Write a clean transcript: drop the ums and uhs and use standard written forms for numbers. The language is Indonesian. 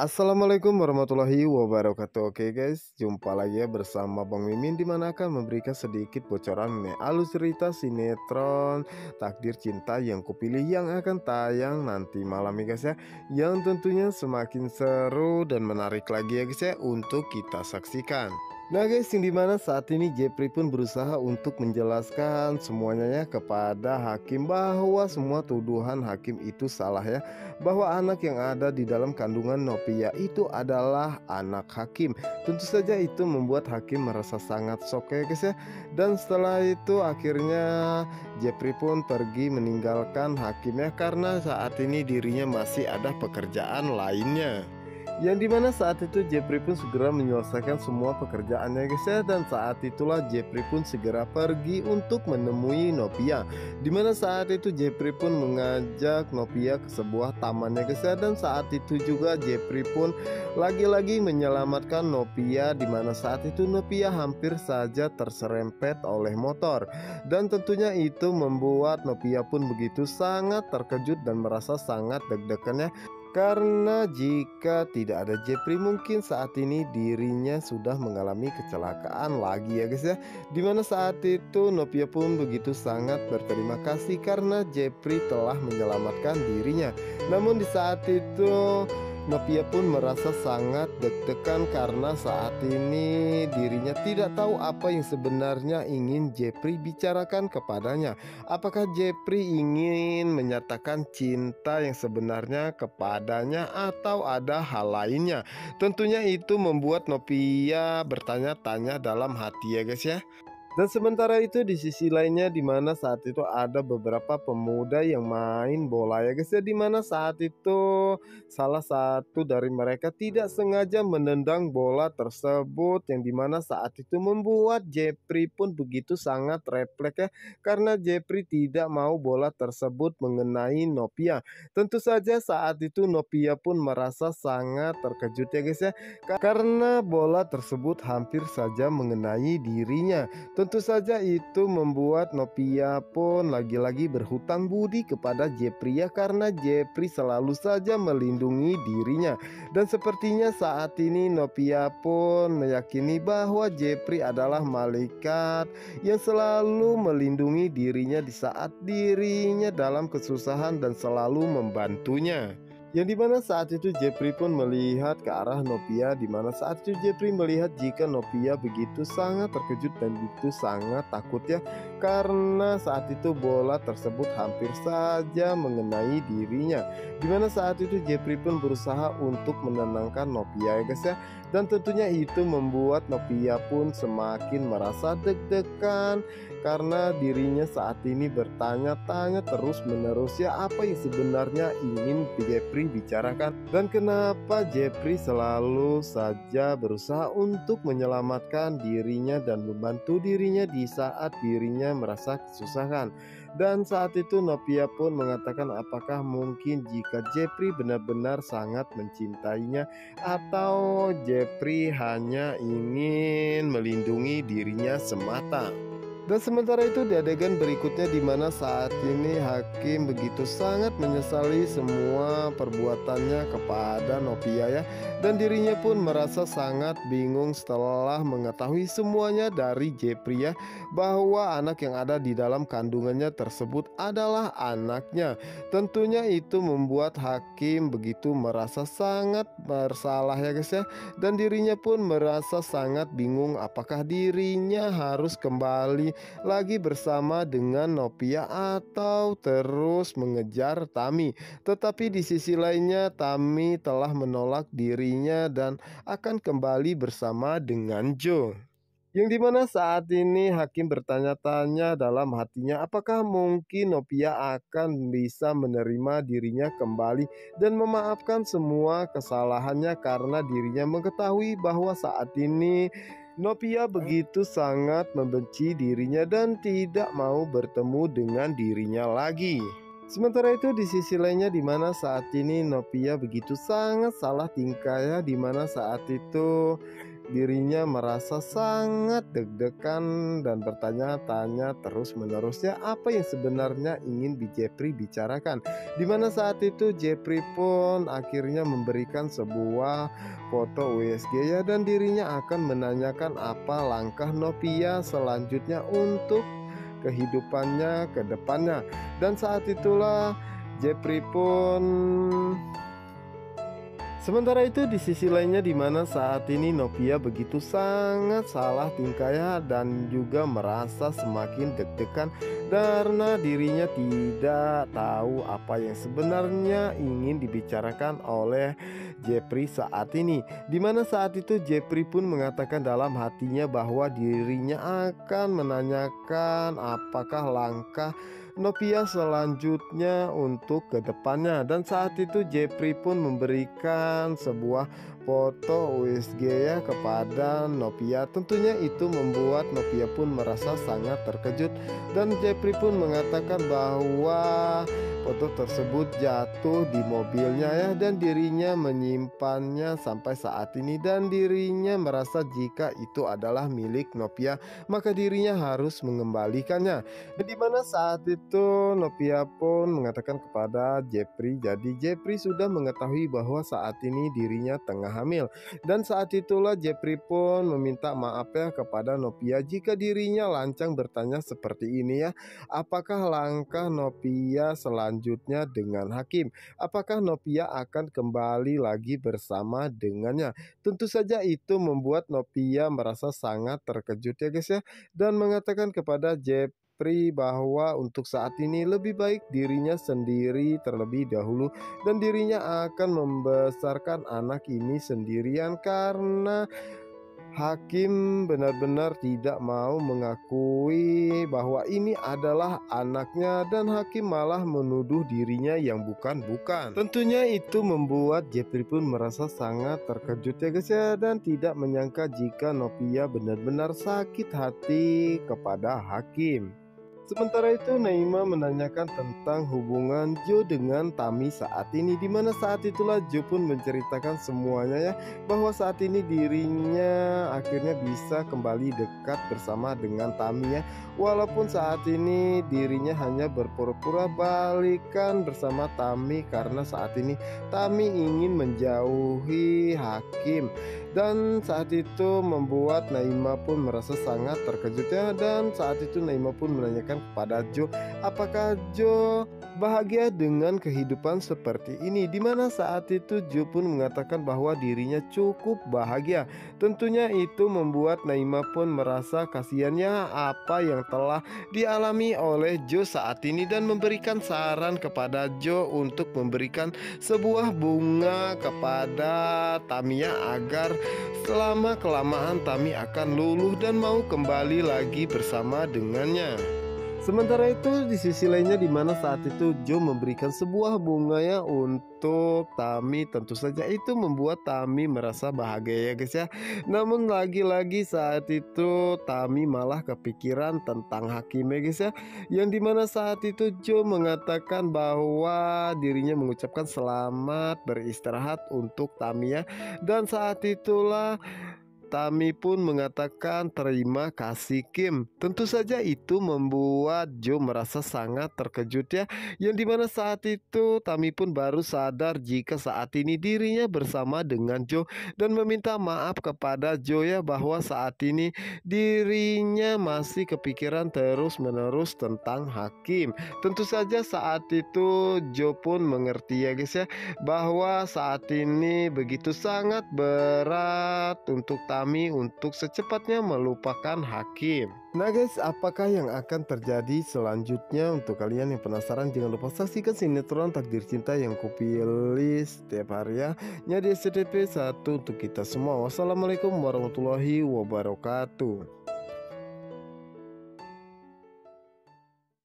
Assalamualaikum warahmatullahi wabarakatuh. Oke guys, jumpa lagi ya bersama Bang Mimin di mana akan memberikan sedikit bocoran mengenai alur cerita sinetron Takdir Cinta yang kupilih yang akan tayang nanti malam ya guys ya. Yang tentunya semakin seru dan menarik lagi ya guys ya untuk kita saksikan. Nah guys, yang dimana saat ini Jepri pun berusaha untuk menjelaskan semuanya ya kepada hakim bahwa semua tuduhan hakim itu salah ya, bahwa anak yang ada di dalam kandungan Novia itu adalah anak hakim. Tentu saja itu membuat hakim merasa sangat shock ya guys ya. Dan setelah itu akhirnya Jepri pun pergi meninggalkan hakimnya karena saat ini dirinya masih ada pekerjaan lainnya. Yang dimana saat itu Jepri pun segera menyelesaikan semua pekerjaannya guys ya. Dan saat itulah Jepri pun segera pergi untuk menemui Novia. Dimana saat itu Jepri pun mengajak Novia ke sebuah tamannya guys ya. Dan saat itu juga Jepri pun lagi-lagi menyelamatkan Novia, dimana saat itu Novia hampir saja terserempet oleh motor. Dan tentunya itu membuat Novia pun begitu sangat terkejut dan merasa sangat deg-degan ya. Karena jika tidak ada Jepri mungkin saat ini dirinya sudah mengalami kecelakaan lagi ya guys ya. Dimana saat itu Novia pun begitu sangat berterima kasih karena Jepri telah menyelamatkan dirinya. Namun di saat itu Novia pun merasa sangat deg-degan karena saat ini dirinya tidak tahu apa yang sebenarnya ingin Jepri bicarakan kepadanya. Apakah Jepri ingin menyatakan cinta yang sebenarnya kepadanya atau ada hal lainnya? Tentunya itu membuat Novia bertanya-tanya dalam hati ya guys ya. Dan sementara itu di sisi lainnya dimana saat itu ada beberapa pemuda yang main bola ya guys ya, dimana saat itu salah satu dari mereka tidak sengaja menendang bola tersebut, yang dimana saat itu membuat Jepri pun begitu sangat refleks ya, karena Jepri tidak mau bola tersebut mengenai Novia. Tentu saja saat itu Novia pun merasa sangat terkejut ya guys ya, karena bola tersebut hampir saja mengenai dirinya. Tentu saja itu membuat Novia pun lagi-lagi berhutang budi kepada Jepri ya, karena Jepri selalu saja melindungi dirinya. Dan sepertinya saat ini Novia pun meyakini bahwa Jepri adalah malaikat yang selalu melindungi dirinya di saat dirinya dalam kesusahan dan selalu membantunya. Yang dimana saat itu Jepri pun melihat ke arah Novia, dimana saat itu Jepri melihat jika Novia begitu sangat terkejut dan begitu sangat takut ya, karena saat itu bola tersebut hampir saja mengenai dirinya. Dimana saat itu Jepri pun berusaha untuk menenangkan Novia ya guys ya. Dan tentunya itu membuat Novia pun semakin merasa deg-degan karena dirinya saat ini bertanya-tanya terus menerus ya, apa yang sebenarnya ingin Jepri bicarakan, dan kenapa Jepri selalu saja berusaha untuk menyelamatkan dirinya dan membantu dirinya di saat dirinya merasa kesusahan. Dan saat itu Novia pun mengatakan apakah mungkin jika Jepri benar-benar sangat mencintainya, atau Jepri hanya ingin melindungi dirinya semata. Dan sementara itu di adegan berikutnya dimana saat ini hakim begitu sangat menyesali semua perbuatannya kepada Novia ya. Dan dirinya pun merasa sangat bingung setelah mengetahui semuanya dari Jepri ya, bahwa anak yang ada di dalam kandungannya tersebut adalah anaknya. Tentunya itu membuat hakim begitu merasa sangat bersalah ya guys ya. Dan dirinya pun merasa sangat bingung apakah dirinya harus kembali lagi bersama dengan Novia atau terus mengejar Tami. Tetapi di sisi lainnya Tami telah menolak dirinya dan akan kembali bersama dengan Joe. Yang dimana saat ini hakim bertanya-tanya dalam hatinya apakah mungkin Novia akan bisa menerima dirinya kembali dan memaafkan semua kesalahannya, karena dirinya mengetahui bahwa saat ini Novia begitu sangat membenci dirinya dan tidak mau bertemu dengan dirinya lagi. Sementara itu di sisi lainnya dimana saat ini Novia begitu sangat salah tingkah ya, dimana saat itu dirinya merasa sangat deg-degan dan bertanya-tanya terus-menerusnya apa yang sebenarnya ingin Jeffrey bicarakan. Dimana saat itu Jeffrey pun akhirnya memberikan sebuah foto USG ya, dan dirinya akan menanyakan apa langkah Novia selanjutnya untuk kehidupannya ke depannya. Dan saat itulah Jeffrey pun. Sementara itu di sisi lainnya, di mana saat ini Novia begitu sangat salah tingkahnya dan juga merasa semakin deg-degan karena dirinya tidak tahu apa yang sebenarnya ingin dibicarakan oleh Jeffrey saat ini. Di mana saat itu Jeffrey pun mengatakan dalam hatinya bahwa dirinya akan menanyakan apakah langkah Novia selanjutnya untuk kedepannya. Dan saat itu Jeffrey pun memberikan sebuah foto USG ya kepada Novia. Tentunya itu membuat Novia pun merasa sangat terkejut, dan Jeffrey pun mengatakan bahwa foto tersebut jatuh di mobilnya ya, dan dirinya menyimpannya sampai saat ini, dan dirinya merasa jika itu adalah milik Novia maka dirinya harus mengembalikannya. Dan dimana saat itu Novia pun mengatakan kepada Jeffrey, jadi Jeffrey sudah mengetahui bahwa saat ini dirinya tengah hamil. Dan saat itulah Jeffrey pun meminta maaf ya kepada Novia jika dirinya lancang bertanya seperti ini ya. Apakah langkah Novia selanjutnya dengan Hakim? Apakah Novia akan kembali lagi bersama dengannya? Tentu saja itu membuat Novia merasa sangat terkejut ya guys ya, dan mengatakan kepada Jeffrey bahwa untuk saat ini lebih baik dirinya sendiri terlebih dahulu, dan dirinya akan membesarkan anak ini sendirian karena Hakim benar-benar tidak mau mengakui bahwa ini adalah anaknya, dan Hakim malah menuduh dirinya yang bukan-bukan. Tentunya itu membuat Jeffrey pun merasa sangat terkejut ya guys ya, dan tidak menyangka jika Novia benar-benar sakit hati kepada Hakim. Sementara itu Naima menanyakan tentang hubungan Joe dengan Tami saat ini, dimana saat itulah Joe pun menceritakan semuanya ya, bahwa saat ini dirinya akhirnya bisa kembali dekat bersama dengan Tami ya, walaupun saat ini dirinya hanya berpura-pura balikan bersama Tami karena saat ini Tami ingin menjauhi Hakim. Dan saat itu membuat Naima pun merasa sangat terkejut ya, dan saat itu Naima pun menanyakan kepada Joe apakah Joe bahagia dengan kehidupan seperti ini, dimana saat itu Joe pun mengatakan bahwa dirinya cukup bahagia. Tentunya itu membuat Naima pun merasa kasihannya apa yang telah dialami oleh Joe saat ini, dan memberikan saran kepada Joe untuk memberikan sebuah bunga kepada Tamiya agar selama kelamaan Tami akan luluh dan mau kembali lagi bersama dengannya. Sementara itu di sisi lainnya, dimana saat itu Joe memberikan sebuah bunga ya untuk Tami, tentu saja itu membuat Tami merasa bahagia ya guys ya. Namun lagi-lagi saat itu Tami malah kepikiran tentang Hakim ya guys ya, yang dimana saat itu Joe mengatakan bahwa dirinya mengucapkan selamat beristirahat untuk Tami ya, dan saat itulah Tami pun mengatakan terima kasih Kim. Tentu saja itu membuat Joe merasa sangat terkejut ya, yang dimana saat itu Tami pun baru sadar jika saat ini dirinya bersama dengan Joe, dan meminta maaf kepada Joe ya, bahwa saat ini dirinya masih kepikiran terus-menerus tentang Hakim. Tentu saja saat itu Joe pun mengerti ya guys ya, bahwa saat ini begitu sangat berat untuk Tami untuk secepatnya melupakan Hakim. Nah guys, apakah yang akan terjadi selanjutnya? Untuk kalian yang penasaran, jangan lupa saksikan sinetron Takdir Cinta yang kupilih setiap hari ya, di SCTV 1 untuk kita semua. Wassalamualaikum warahmatullahi wabarakatuh.